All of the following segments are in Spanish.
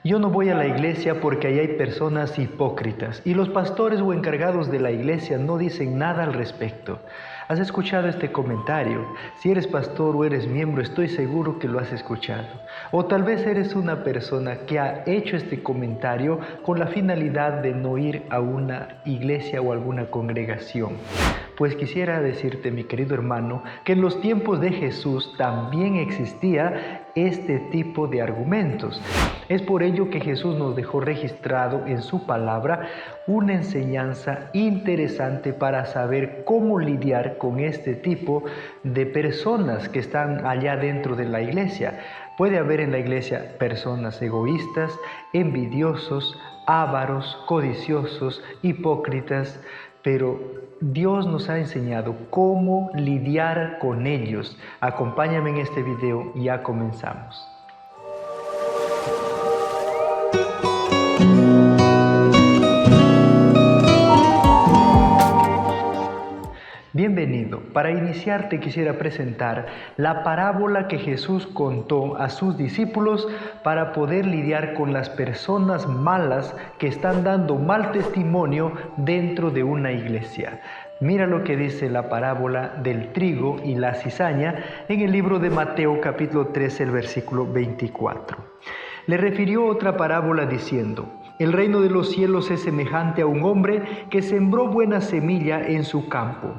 Yo no voy a la iglesia porque ahí hay personas hipócritas y los pastores o encargados de la iglesia no dicen nada al respecto. ¿Has escuchado este comentario? Si eres pastor o eres miembro, estoy seguro que lo has escuchado. O tal vez eres una persona que ha hecho este comentario con la finalidad de no ir a una iglesia o alguna congregación. Pues quisiera decirte, mi querido hermano, que en los tiempos de Jesús también existía este tipo de argumentos. Es por ello que Jesús nos dejó registrado en su palabra una enseñanza interesante para saber cómo lidiar con este tipo de personas que están allá dentro de la iglesia. Puede haber en la iglesia personas egoístas, envidiosos, ávaros, codiciosos, hipócritas, pero Dios nos ha enseñado cómo lidiar con ellos. Acompáñame en este video y ya comenzamos. Bienvenido. Para iniciar te quisiera presentar la parábola que Jesús contó a sus discípulos para poder lidiar con las personas malas que están dando mal testimonio dentro de una iglesia. Mira lo que dice la parábola del trigo y la cizaña en el libro de Mateo capítulo 13, el versículo 24. Le refirió otra parábola diciendo: el reino de los cielos es semejante a un hombre que sembró buena semilla en su campo.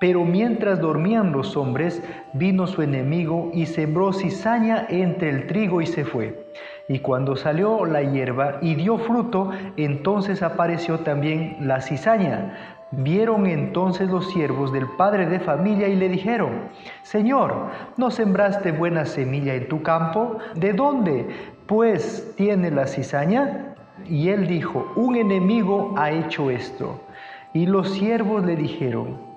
Pero mientras dormían los hombres, vino su enemigo y sembró cizaña entre el trigo y se fue. Y cuando salió la hierba y dio fruto, entonces apareció también la cizaña. Vieron entonces los siervos del padre de familia y le dijeron: Señor, ¿no sembraste buena semilla en tu campo? ¿De dónde, pues, tiene la cizaña? Y él dijo: un enemigo ha hecho esto. Y los siervos le dijeron: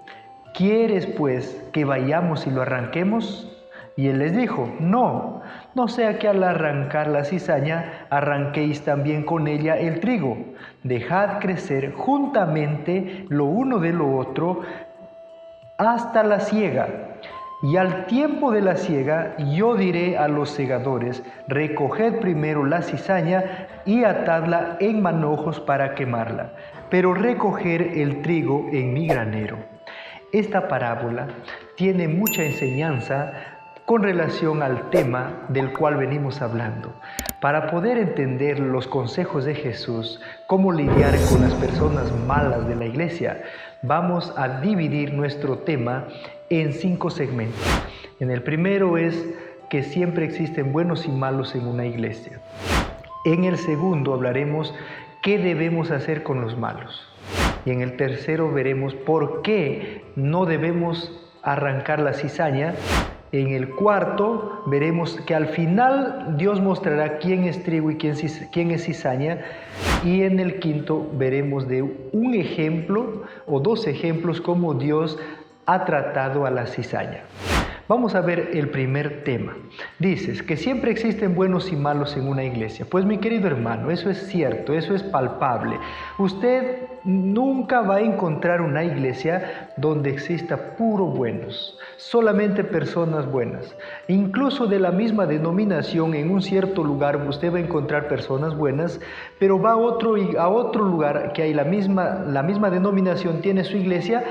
¿quieres, pues, que vayamos y lo arranquemos? Y él les dijo: no sea que al arrancar la cizaña, arranquéis también con ella el trigo. Dejad crecer juntamente lo uno de lo otro hasta la siega. Y al tiempo de la siega, yo diré a los segadores: recoged primero la cizaña y atadla en manojos para quemarla, pero recoger el trigo en mi granero. Esta parábola tiene mucha enseñanza con relación al tema del cual venimos hablando. Para poder entender los consejos de Jesús, cómo lidiar con las personas malas de la iglesia, vamos a dividir nuestro tema en 5 segmentos. En el primero es que siempre existen buenos y malos en una iglesia. En el segundo hablaremos qué debemos hacer con los malos. Y en el tercero veremos por qué no debemos arrancar la cizaña. En el cuarto veremos que al final Dios mostrará quién es trigo y quién es cizaña. Y en el quinto veremos de un ejemplo o 2 ejemplos cómo Dios ha tratado a la cizaña. Vamos a ver el primer tema. Dices que siempre existen buenos y malos en una iglesia. Pues mi querido hermano, eso es cierto, eso es palpable. Usted nunca va a encontrar una iglesia donde exista puro buenos, solamente personas buenas. Incluso de la misma denominación, en un cierto lugar usted va a encontrar personas buenas, pero va a otro lugar que hay la misma denominación, tiene su iglesia,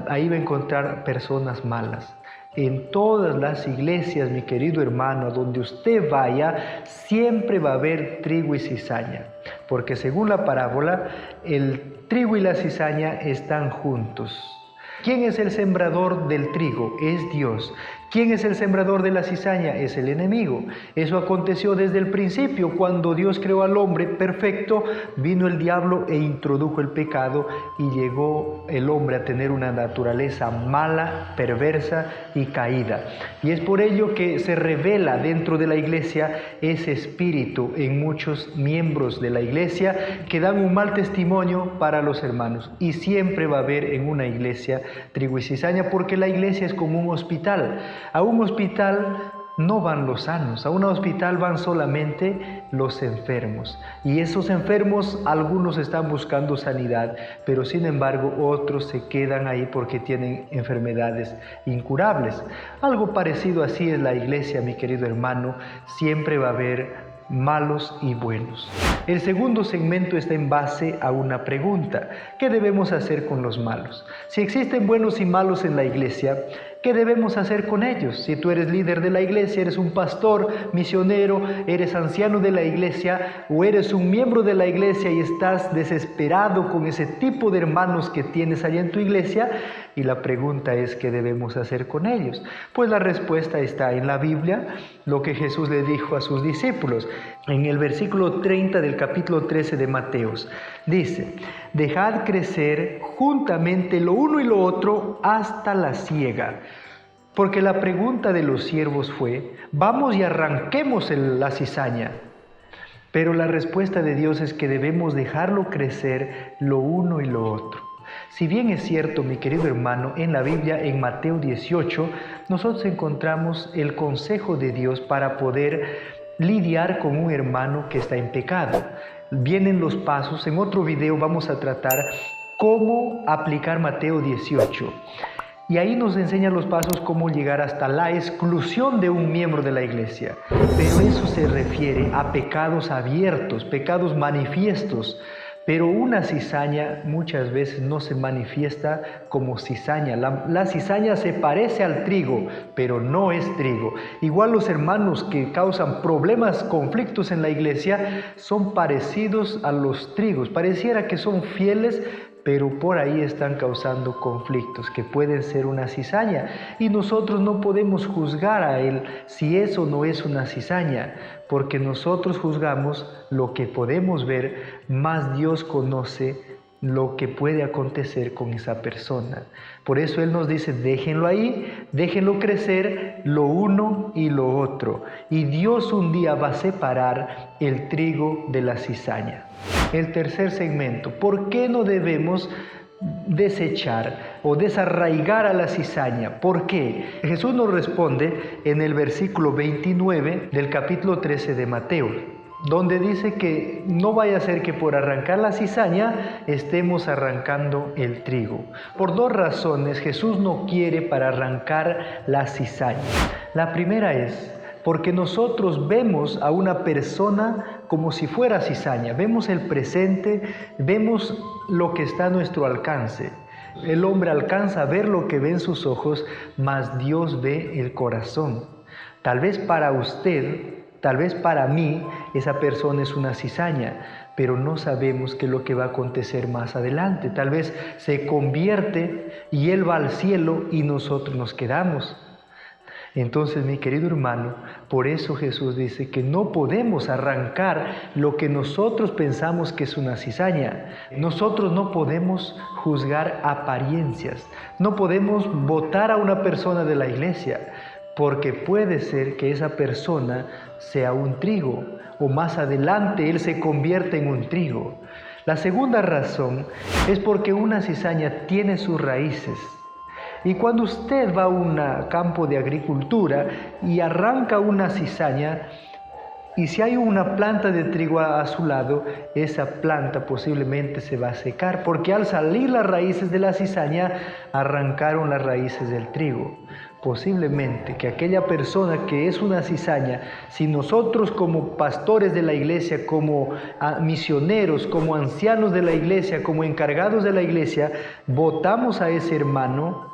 ahí va a encontrar personas malas. En todas las iglesias, mi querido hermano, donde usted vaya, siempre va a haber trigo y cizaña, porque según la parábola, el trigo y la cizaña están juntos. ¿Quién es el sembrador del trigo? Es Dios. ¿Quién es el sembrador de la cizaña? Es el enemigo. Eso aconteció desde el principio. Cuando Dios creó al hombre perfecto, vino el diablo e introdujo el pecado y llegó el hombre a tener una naturaleza mala, perversa y caída. Y es por ello que se revela dentro de la iglesia ese espíritu en muchos miembros de la iglesia que dan un mal testimonio para los hermanos. Y siempre va a haber en una iglesia trigo y cizaña, porque la iglesia es como un hospital. A un hospital no van los sanos, a un hospital van solamente los enfermos. Y esos enfermos, algunos están buscando sanidad, pero sin embargo otros se quedan ahí porque tienen enfermedades incurables. Algo parecido así es la iglesia, mi querido hermano. Siempre va a haber malos y buenos. El segundo segmento está en base a una pregunta: ¿qué debemos hacer con los malos? Si existen buenos y malos en la iglesia, ¿qué debemos hacer con ellos? Si tú eres líder de la iglesia, eres un pastor, misionero, eres anciano de la iglesia o eres un miembro de la iglesia y estás desesperado con ese tipo de hermanos que tienes allá en tu iglesia, y la pregunta es: ¿qué debemos hacer con ellos? Pues la respuesta está en la Biblia, lo que Jesús le dijo a sus discípulos. En el versículo 30 del capítulo 13 de Mateos, dice: dejad crecer juntamente lo uno y lo otro hasta la siega. Porque la pregunta de los siervos fue: vamos y arranquemos la cizaña. Pero la respuesta de Dios es que debemos dejarlo crecer lo uno y lo otro. Si bien es cierto, mi querido hermano, en la Biblia, en Mateo 18, nosotros encontramos el consejo de Dios para poder lidiar con un hermano que está en pecado. Vienen los pasos. En otro video vamos a tratar cómo aplicar Mateo 18. Y ahí nos enseña los pasos cómo llegar hasta la exclusión de un miembro de la iglesia. Pero eso se refiere a pecados abiertos, pecados manifiestos. Pero una cizaña muchas veces no se manifiesta como cizaña. La cizaña se parece al trigo, pero no es trigo. Igual los hermanos que causan problemas, conflictos en la iglesia, son parecidos a los trigos. Pareciera que son fieles, pero por ahí están causando conflictos que pueden ser una cizaña. Y nosotros no podemos juzgar a él si eso no es una cizaña, porque nosotros juzgamos lo que podemos ver, más Dios conoce lo que puede acontecer con esa persona. Por eso Él nos dice: déjenlo ahí, déjenlo crecer lo uno y lo otro. Y Dios un día va a separar el trigo de la cizaña. El tercer segmento: ¿por qué no debemos desechar o desarraigar a la cizaña? ¿Por qué? Jesús nos responde en el versículo 29 del capítulo 13 de Mateo, donde dice que no vaya a ser que por arrancar la cizaña estemos arrancando el trigo. Por dos razones Jesús no quiere para arrancar la cizaña. La primera es porque nosotros vemos a una persona como si fuera cizaña. Vemos el presente, vemos lo que está a nuestro alcance. El hombre alcanza a ver lo que ve en sus ojos, mas Dios ve el corazón. Tal vez para usted, tal vez para mí, esa persona es una cizaña, pero no sabemos qué es lo que va a acontecer más adelante. Tal vez se convierte y él va al cielo y nosotros nos quedamos. Entonces, mi querido hermano, por eso Jesús dice que no podemos arrancar lo que nosotros pensamos que es una cizaña. Nosotros no podemos juzgar apariencias, no podemos votar a una persona de la iglesia, porque puede ser que esa persona sea un trigo o más adelante él se convierta en un trigo. La segunda razón es porque una cizaña tiene sus raíces. Y cuando usted va a un campo de agricultura y arranca una cizaña, y si hay una planta de trigo a su lado, esa planta posiblemente se va a secar, porque al salir las raíces de la cizaña, arrancaron las raíces del trigo. Posiblemente que aquella persona que es una cizaña, si nosotros como pastores de la iglesia, como misioneros, como ancianos de la iglesia, como encargados de la iglesia, votamos a ese hermano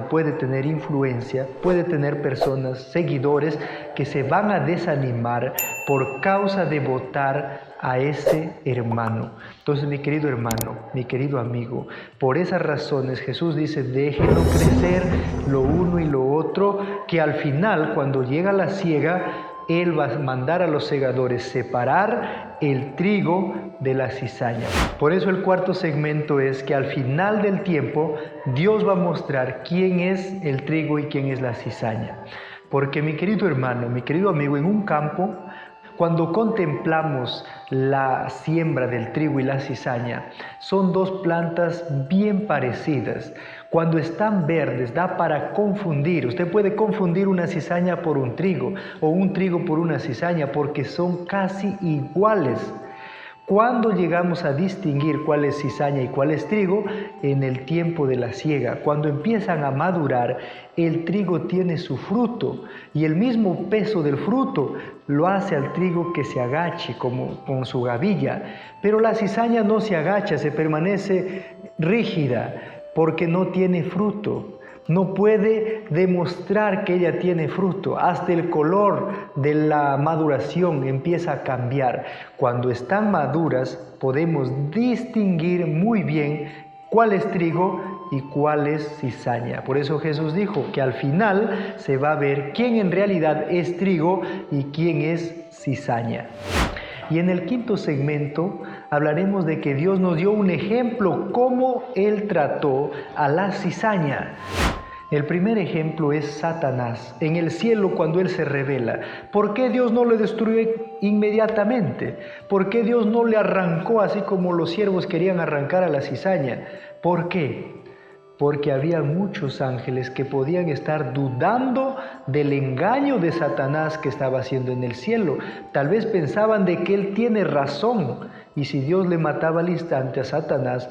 puede tener influencia, puede tener personas, seguidores que se van a desanimar por causa de votar a ese hermano. Entonces, mi querido hermano, mi querido amigo, por esas razones Jesús dice: déjenlo crecer lo uno y lo otro, que al final, cuando llega la siega, Él va a mandar a los segadores separar el trigo de la cizaña. Por eso el cuarto segmento es que al final del tiempo Dios va a mostrar quién es el trigo y quién es la cizaña. Porque, mi querido hermano, mi querido amigo, en un campo, cuando contemplamos la siembra del trigo y la cizaña, son dos plantas bien parecidas. Cuando están verdes, da para confundir. Usted puede confundir una cizaña por un trigo o un trigo por una cizaña porque son casi iguales. ¿Cuándo llegamos a distinguir cuál es cizaña y cuál es trigo? En el tiempo de la siega. Cuando empiezan a madurar, el trigo tiene su fruto y el mismo peso del fruto lo hace al trigo que se agache como con su gavilla. Pero la cizaña no se agacha, se permanece rígida porque no tiene fruto. No puede demostrar que ella tiene fruto. Hasta el color de la maduración empieza a cambiar. Cuando están maduras podemos distinguir muy bien cuál es trigo y cuál es cizaña. Por eso Jesús dijo que al final se va a ver quién en realidad es trigo y quién es cizaña. Y en el quinto segmento hablaremos de que Dios nos dio un ejemplo cómo Él trató a la cizaña. El primer ejemplo es Satanás, en el cielo cuando él se revela. ¿Por qué Dios no le destruyó inmediatamente? ¿Por qué Dios no le arrancó así como los siervos querían arrancar a la cizaña? ¿Por qué? Porque había muchos ángeles que podían estar dudando del engaño de Satanás que estaba haciendo en el cielo. Tal vez pensaban de que él tiene razón y si Dios le mataba al instante a Satanás,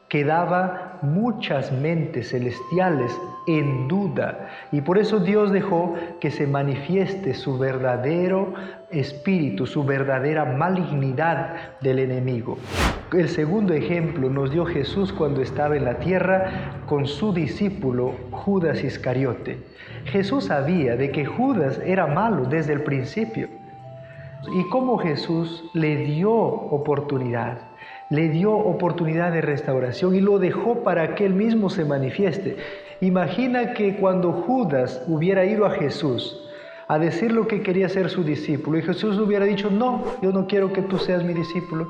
quedaba muchas mentes celestiales en duda y por eso Dios dejó que se manifieste su verdadero espíritu, su verdadera malignidad del enemigo. El segundo ejemplo nos dio Jesús cuando estaba en la tierra con su discípulo Judas Iscariote. Jesús sabía de que Judas era malo desde el principio y cómo Jesús le dio oportunidad de restauración y lo dejó para que él mismo se manifieste. Imagina que cuando Judas hubiera ido a Jesús a decir lo que quería ser su discípulo y Jesús hubiera dicho, no, yo no quiero que tú seas mi discípulo,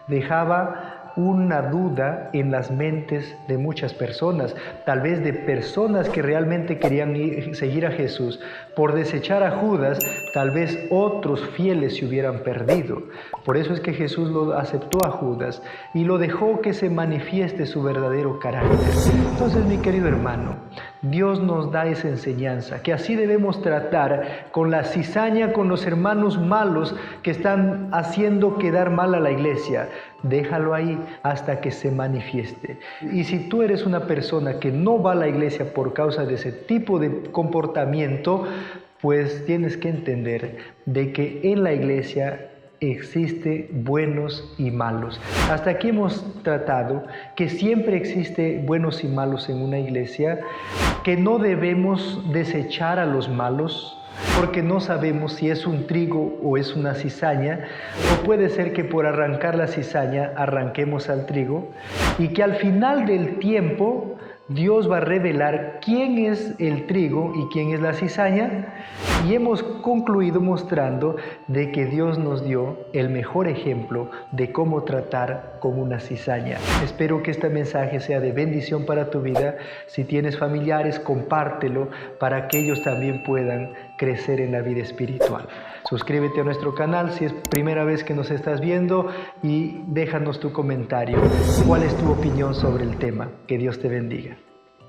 dejaba una duda en las mentes de muchas personas, tal vez de personas que realmente querían seguir a Jesús. Por desechar a Judas, tal vez otros fieles se hubieran perdido. Por eso es que Jesús lo aceptó a Judas y lo dejó que se manifieste su verdadero carácter. Entonces, mi querido hermano, Dios nos da esa enseñanza, que así debemos tratar con la cizaña, con los hermanos malos que están haciendo quedar mal a la iglesia. Déjalo ahí hasta que se manifieste. Y si tú eres una persona que no va a la iglesia por causa de ese tipo de comportamiento, pues tienes que entender de que en la iglesia existe buenos y malos. Hasta aquí hemos tratado que siempre existe buenos y malos en una iglesia, que no debemos desechar a los malos, porque no sabemos si es un trigo o es una cizaña, o puede ser que por arrancar la cizaña arranquemos al trigo, y que al final del tiempo Dios va a revelar quién es el trigo y quién es la cizaña, y hemos concluido mostrando de que Dios nos dio el mejor ejemplo de cómo tratar con una cizaña. Espero que este mensaje sea de bendición para tu vida. Si tienes familiares, compártelo para que ellos también puedan crecer en la vida espiritual. Suscríbete a nuestro canal si es primera vez que nos estás viendo y déjanos tu comentario. ¿Cuál es tu opinión sobre el tema? Que Dios te bendiga.